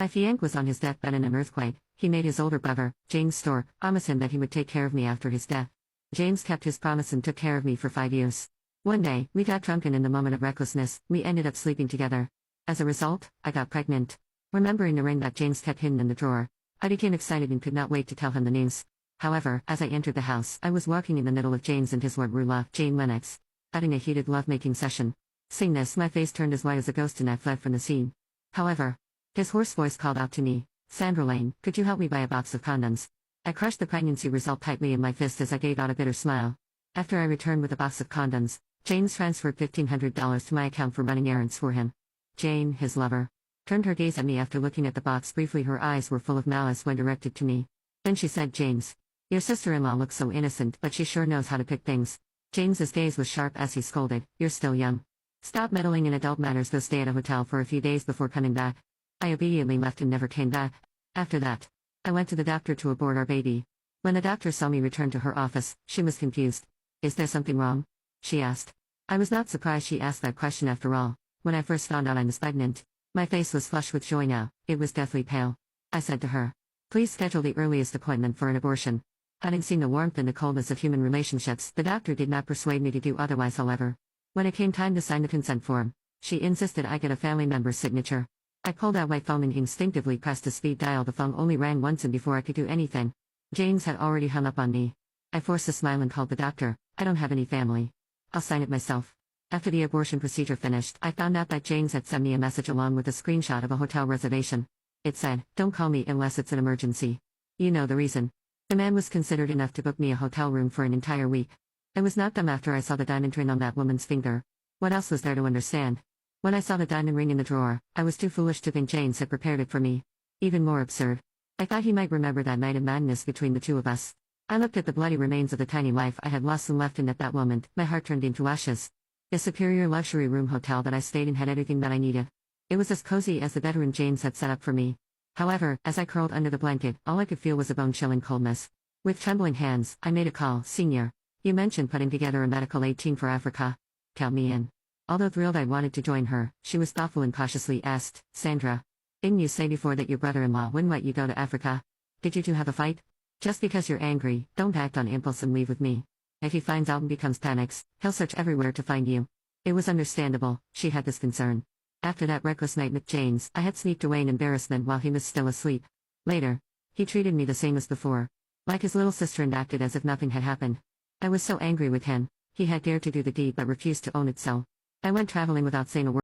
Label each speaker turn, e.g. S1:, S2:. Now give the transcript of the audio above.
S1: If Yank was on his deathbed in an earthquake, he made his older brother, James Storr, promise him that he would take care of me after his death. James kept his promise and took care of me for 5 years. One day, we got drunk and in the moment of recklessness, we ended up sleeping together. As a result, I got pregnant. Remembering the ring that James kept hidden in the drawer, I became excited and could not wait to tell him the news. However, as I entered the house, I was walking in the middle of James and his Lord Rula, Jane Lennox, having a heated love-making session. Seeing this, my face turned as white as a ghost and I fled from the scene. However, his hoarse voice called out to me, "Sandra Lane, could you help me buy a box of condoms?" I crushed the pregnancy result tightly in my fist as I gave out a bitter smile. After I returned with a box of condoms, James transferred $1,500 to my account for running errands for him. Jane, his lover, turned her gaze at me after looking at the box briefly. Her eyes were full of malice when directed to me. Then she said, "James, your sister-in-law looks so innocent, but she sure knows how to pick things." James's gaze was sharp as he scolded, "You're still young. Stop meddling in adult matters. Go stay at a hotel for a few days before coming back." I obediently left and never came back. After that, I went to the doctor to abort our baby. When the doctor saw me return to her office, she was confused. "Is there something wrong?" she asked. I was not surprised she asked that question after all. When I first found out I was pregnant, my face was flushed with joy. Now, it was deathly pale. I said to her, "Please schedule the earliest appointment for an abortion." Having seen the warmth and the coldness of human relationships, the doctor did not persuade me to do otherwise. However, when it came time to sign the consent form, she insisted I get a family member's signature. I pulled out my phone and instinctively pressed the speed dial. The phone only rang once, and before I could do anything, James had already hung up on me. I forced a smile and called the doctor. "I don't have any family. I'll sign it myself." After the abortion procedure finished, I found out that James had sent me a message along with a screenshot of a hotel reservation. It said, "Don't call me unless it's an emergency." You know the reason. The man was considerate enough to book me a hotel room for an entire week. I was not dumb after I saw the diamond ring on that woman's finger. What else was there to understand? When I saw the diamond ring in the drawer, I was too foolish to think James had prepared it for me. Even more absurd, I thought he might remember that night of madness between the two of us. I looked at the bloody remains of the tiny life I had lost and left, and at that moment, my heart turned into ashes. The superior luxury room hotel that I stayed in had everything that I needed. It was as cozy as the bedroom James had set up for me. However, as I curled under the blanket, all I could feel was a bone-chilling coldness. With trembling hands, I made a call. "Senior, you mentioned putting together a medical aid team for Africa. Count me in." Although thrilled I wanted to join her, she was thoughtful and cautiously asked, "Sandra, didn't you say before that your brother-in-law wouldn't let you go to Africa? Did you two have a fight? Just because you're angry, don't act on impulse and leave with me. If he finds out and becomes panics, he'll search everywhere to find you." It was understandable, she had this concern. After that reckless night with James, I had sneaked away in embarrassment while he was still asleep. Later, he treated me the same as before, like his little sister, and acted as if nothing had happened. I was so angry with him. He had dared to do the deed but refused to own it, so I went traveling without saying a word.